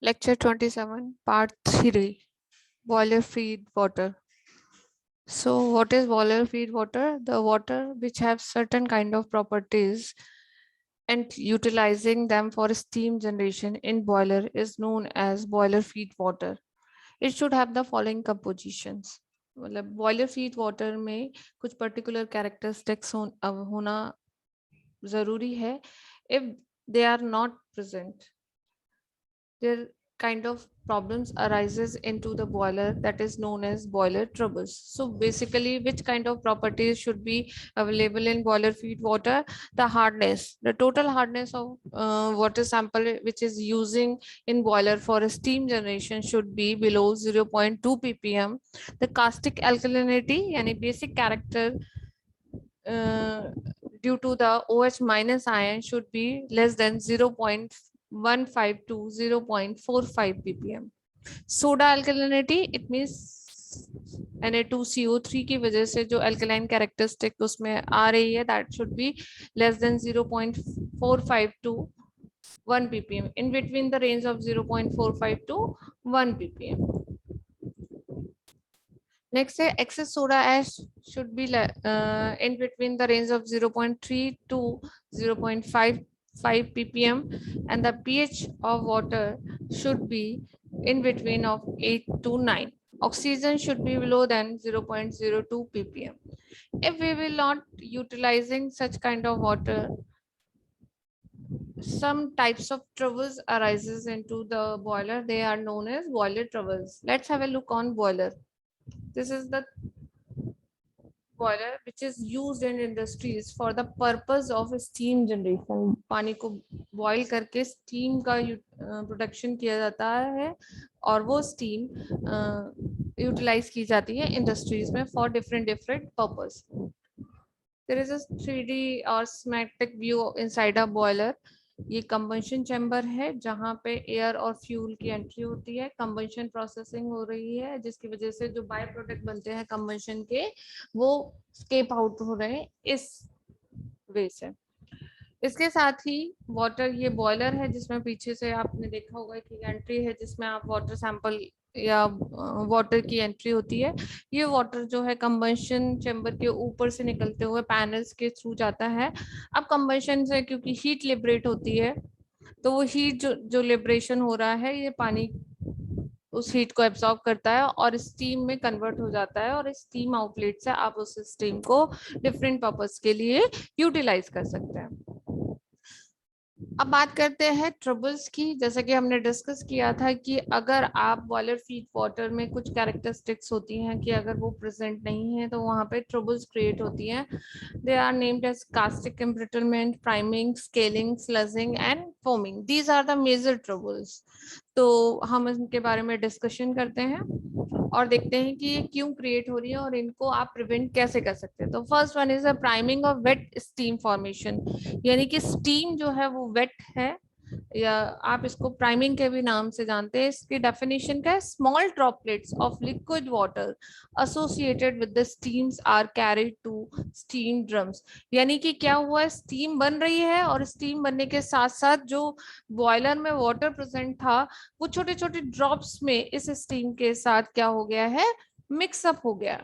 Lecture 27, Part 3, Boiler Feed Water. So what is boiler feed water? The water which have certain kind of properties and utilizing them for steam generation in boiler is known as boiler feed water. It should have the following compositions. मतलब boiler feed water में कुछ particular characteristics होना ज़रूरी है. If they are not present, there kind of problems arises into the boiler that is known as boiler troubles. So basically, which kind of properties should be available in boiler feed water? The hardness, the total hardness of water sample which is using in boiler for a steam generation should be below 0.2 ppm. The caustic alkalinity yani basic character uh, due to the OH minus ion should be less than 0.15 to 0.45 ppm. Soda alkalinity, it means Na2CO3 की वजह से जो alkaline characteristic उसमें आ रही है, that should be less than 0.45 to 1 ppm, in between the range of 0.45 to 1 ppm. Next, excess soda ash should be in between the range of 0.3 to 0.55 ppm, and the pH of water should be in between of 8 to 9. Oxygen should be below than 0.02 ppm. If we will not utilizing such kind of water, some types of troubles arises into the boiler. They are known as boiler troubles. Let's have a look on boiler. This is the boiler which is used in industries for the purpose of steam generation. पानी को boil करके steam का production किया जाता है और वो steam utilize की जाती है industries में for different purpose. There is a 3D or schematic view inside a boiler. ये कंबंशन चैम्बर है जहाँ पे एयर और फ्यूल की एंट्री होती है, कंबंशन प्रोसेसिंग हो रही है जिसकी वजह से जो बाय प्रोडक्ट बनते हैं कंबंशन के वो स्केप आउट हो रहे हैं इस वे से. इसके साथ ही वाटर, ये बॉयलर है जिसमें पीछे से आपने देखा होगा कि एंट्री है जिसमें आप वाटर सैंपल या वाटर की एंट्री होती है. ये वाटर जो है कंबंशन चैम्बर के ऊपर से निकलते हुए पैनल्स के थ्रू जाता है. अब कंबंशन से क्योंकि हीट लिबरेट होती है तो वो हीट जो लिबरेशन हो रहा है ये पानी उस हीट को एब्सॉर्ब करता है और स्टीम में कन्वर्ट हो जाता है और स्टीम आउटलेट से आप उस स्टीम को डिफरेंट पर्पस के लिए यूटिलाइज कर सकते हैं. अब बात करते हैं ट्रबल्स की. जैसे कि हमने डिस्कस किया था कि अगर आप बॉयलर फीड वाटर में कुछ कैरेक्टरिस्टिक्स होती हैं कि अगर वो प्रेजेंट नहीं है तो वहां पे ट्रबल्स क्रिएट होती हैं. They are named as caustic embrittlement, priming, scaling, sludging and foaming. These are the major troubles. तो हम इनके बारे में डिस्कशन करते हैं और देखते हैं कि ये क्यों क्रिएट हो रही है और इनको आप प्रिवेंट कैसे कर सकते हैं. तो first one is a priming of wet steam formation, यानी कि स्टीम जो है वो वेट है या आप इसको प्राइमिंग के भी नाम से जानते हैं. इसकी डेफिनेशन क्या है? Small droplets of liquid water associated with the steams are carried to steam drums. यानी कि क्या हुआ है, स्टीम बन रही है और स्टीम बनने के साथ साथ जो बॉयलर में वाटर प्रेजेंट था वो छोटे छोटे ड्रॉप्स में इस स्टीम के साथ क्या हो गया है, मिक्सअप हो गया.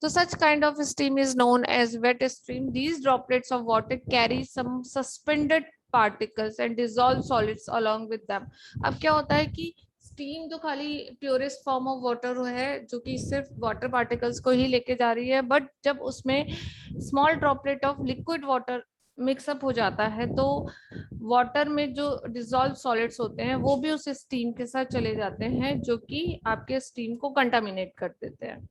So such kind of steam is known as wet steam. These droplets of water carry some suspended particles and dissolved solids along with them. अब क्या होता है कि स्टीम तो खाली प्योरेस्ट फॉर्म ऑफ वाटर है जो कि सिर्फ वाटर पार्टिकल्स को ही लेके जा रही है, बट जब उसमें small droplet of liquid water mix up हो जाता है तो वाटर में जो डिजॉल्व सॉलिड्स होते हैं वो भी उस स्टीम के साथ चले जाते हैं जो कि आपके स्टीम को कंटामिनेट कर देते हैं.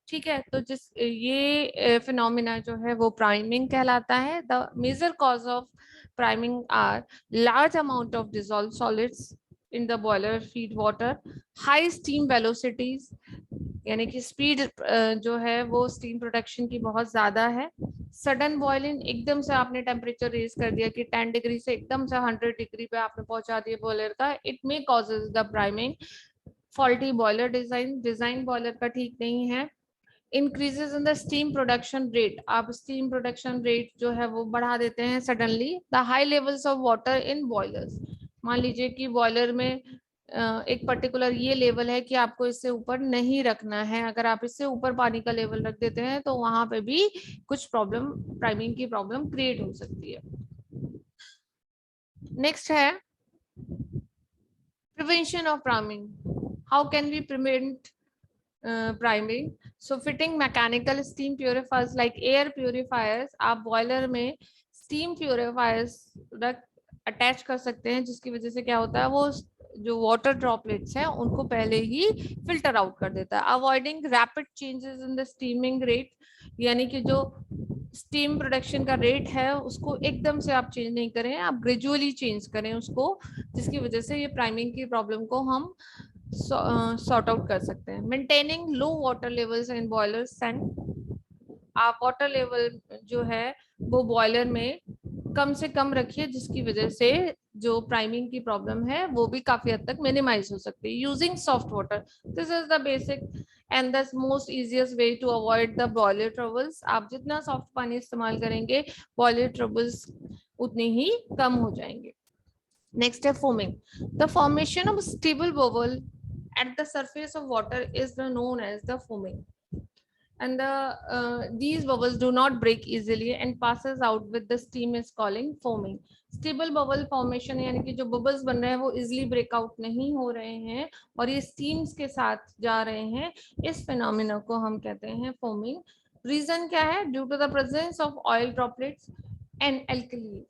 ठीक है, तो जिस ये फिनोमिना जो है वो प्राइमिंग कहलाता है. The major cause of priming are large amount of dissolve solids in the boiler feed water, high steam velocities यानी कि स्पीड जो है वो स्टीम प्रोडक्शन की बहुत ज्यादा है. सडन बॉइलिंग, एकदम से आपने टेम्परेचर रेज कर दिया कि 10 डिग्री से एकदम से 100 डिग्री पे आपने पहुंचा दिया बॉयलर का. It may causes the priming. Faulty boiler design boiler का ठीक नहीं है. Increases in the steam production rate, आप स्टीम प्रोडक्शन रेट जो है वो बढ़ा देते हैं suddenly. The high levels of water in boilers, मान लीजिए कि बॉयलर में एक पर्टिकुलर ये लेवल है कि आपको इससे ऊपर नहीं रखना है, अगर आप इससे ऊपर पानी का लेवल रख देते हैं तो वहां पे भी कुछ प्रॉब्लम, प्राइमिंग की प्रॉब्लम क्रिएट हो सकती है। नेक्स्ट है prevention of priming. How can we prevent priming? So fitting mechanical steam purifiers like air purifiers, आप बॉयलर में steam purifiers रख अटैच कर सकते हैं, जिसकी वजह से क्या होता है, वो जो वाटर ड्रॉपलेट्स हैं उनको पहले ही फिल्टर आउट कर देता है। Avoiding rapid changes in the steaming rate, यानी कि जो स्टीम प्रोडक्शन का रेट है उसको एकदम से आप चेंज नहीं करें, आप ग्रेजुअली चेंज करें उसको, जिसकी वजह से ये प्राइमिंग की प्रॉब्लम को हम सॉर्ट आउट कर सकते हैं। Maintaining low water levels in boilers and, आप वाटर लेवल जो है वो बॉयलर में कम से कम रखिए, जिसकी वजह से जो प्राइमिंग की प्रॉब्लम है वो भी काफी हद तक मिनिमाइज हो सकती है। Using soft water, this is the basic and the most easiest way to avoid the boiler troubles. आप जितना सॉफ्ट पानी इस्तेमाल करेंगे बॉयलर ट्रबल्स उतनी ही कम हो जाएंगे। Next है foaming. The formation of stable bubble at the surface of water is known as the foaming. And these bubbles do not break easily and passes out with the steam is calling foaming. Stable bubble formation यानी कि जो bubbles बन रहे हैं वो easily break out नहीं हो रहे हैं और ये steams के साथ जा रहे हैं, इस phenomena को हम कहते हैं foaming. Reason क्या है? Due to the presence of oil droplets and alkali,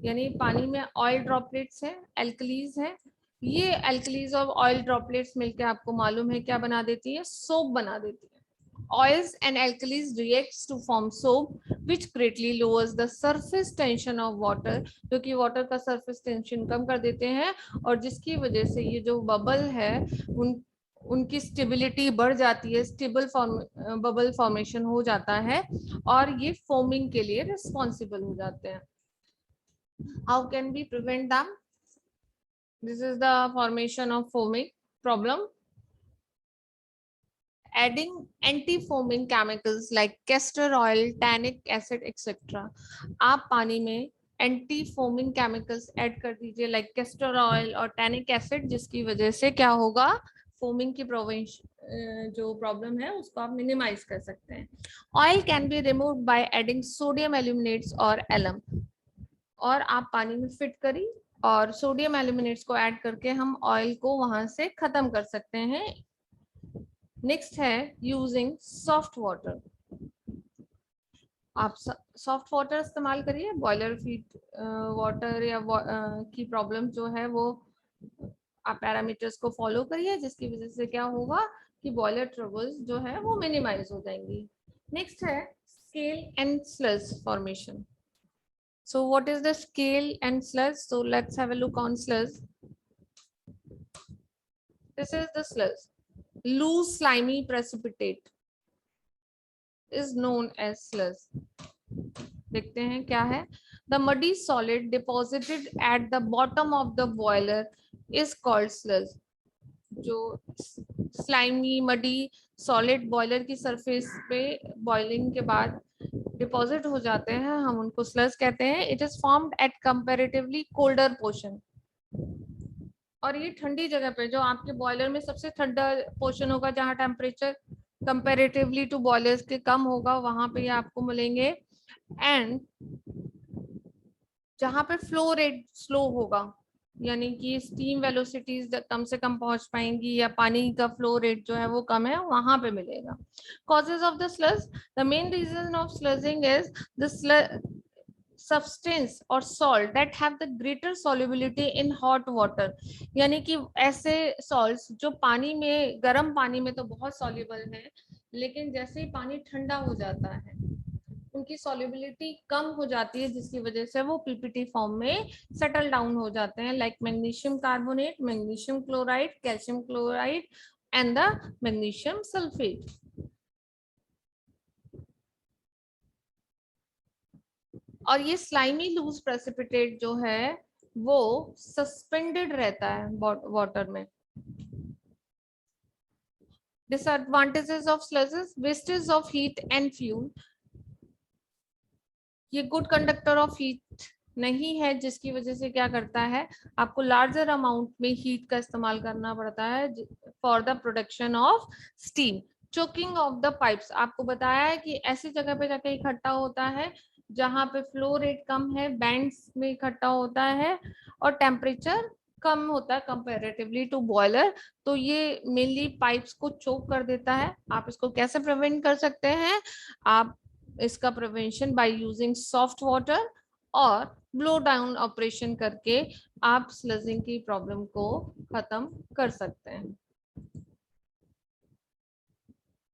यानी पानी में ऑयल ड्रॉपलेट्स हैं, एल्कलीज हैं, ये एल्कलीज और ऑयल ड्रॉपलेट्स मिलकर आपको मालूम है क्या बना देती है, सोप बना देती है। Oils and alkalis reacts to form soap which greatly lowers the surface tension of water, जो कि वाटर का सरफेस टेंशन कम कर देते हैं और जिसकी वजह से ये जो बबल है उनकी स्टेबिलिटी बढ़ जाती है, स्टेबल बबल फॉर्मेशन हो जाता है और ये फोमिंग के लिए रिस्पॉन्सिबल हो जाते हैं। How can we prevent them? This is the formation of foaming problem. Adding anti-foaming chemicals like castor oil, tannic acid, etc. आप पानी में एंटी फोमिंग केमिकल्स ऐड कर दीजिए लाइक कैस्टर ऑयल और टैनिक एसिड, जिसकी वजह से क्या होगा, फोमिंग की जो प्रॉब्लम है उसको आप मिनिमाइज कर सकते हैं। Oil can be removed by adding sodium aluminates और एलम, और आप पानी में फिट करी और सोडियम एल्यूमिनेट्स को ऐड करके हम ऑयल को वहां से खत्म कर सकते हैं। नेक्स्ट है यूजिंग सॉफ्ट वाटर। आप सॉफ्ट वाटर इस्तेमाल करिए, बॉयलर फीड वाटर या की प्रॉब्लम जो है वो आप पैरामीटर्स को फॉलो करिए, जिसकी वजह से क्या होगा कि बॉयलर ट्रबल्स जो है वो मिनिमाइज हो जाएंगी। नेक्स्ट है scale and sludge formation. So what is the scale and sludge? So let's have a look on sludge. This is the sludge. Loose slimy precipitate is known as sludge. देखते हैं क्या है। The muddy solid deposited at the bottom of the boiler is called sludge. जो slimy muddy solid boiler की surface पे boiling के बाद deposit हो जाते हैं, हम उनको स्लज कहते हैं। It is formed at comparatively colder portion, और ये ठंडी जगह पे, जो आपके बॉयलर में सबसे ठंडा पोर्शन होगा जहां टेम्परेचर कंपैरेटिवली टू बॉयलर्स के कम होगा, वहां पे ये आपको मिलेंगे। एंड जहां पे फ्लो रेट स्लो होगा, यानी कि स्टीम वेलोसिटीज कम से कम पहुंच पाएंगी या पानी का फ्लो रेट जो है वो कम है, वहां पे मिलेगा। Causes of the sludge, the main reason of sludging is the substance or salt that have the greater solubility in hot water, यानी कि ऐसे salts जो पानी में, गर्म पानी में तो बहुत soluble है, लेकिन जैसे ही पानी ठंडा हो जाता है उनकी solubility कम हो जाती है, जिसकी वजह से वो पीपीटी फॉर्म में सेटल डाउन हो जाते हैं, like magnesium carbonate, magnesium chloride, calcium chloride and the magnesium sulphate. और ये स्लाइमी लूज प्रेसिपिटेट जो है वो सस्पेंडेड रहता है वाटर में। Disadvantages of sludges, wastage of heat and fuel, ये गुड कंडक्टर ऑफ हीट नहीं है, जिसकी वजह से क्या करता है, आपको लार्जर अमाउंट में हीट का इस्तेमाल करना पड़ता है for the production of steam. Choking of the pipes, आपको बताया है कि ऐसी जगह पे जाके इकट्ठा होता है जहां पे फ्लो रेट कम है, बैंड्स में इकट्ठा होता है और टेम्परेचर कम होता है कंपेरेटिवली टू बॉयलर। तो ये मेनली पाइप्स को चोक कर देता है। आप इसको कैसे प्रिवेंट कर सकते हैं? आप इसका prevention by using soft water और ब्लो डाउन ऑपरेशन करके आप स्लजिंग की प्रॉब्लम को खत्म कर सकते हैं।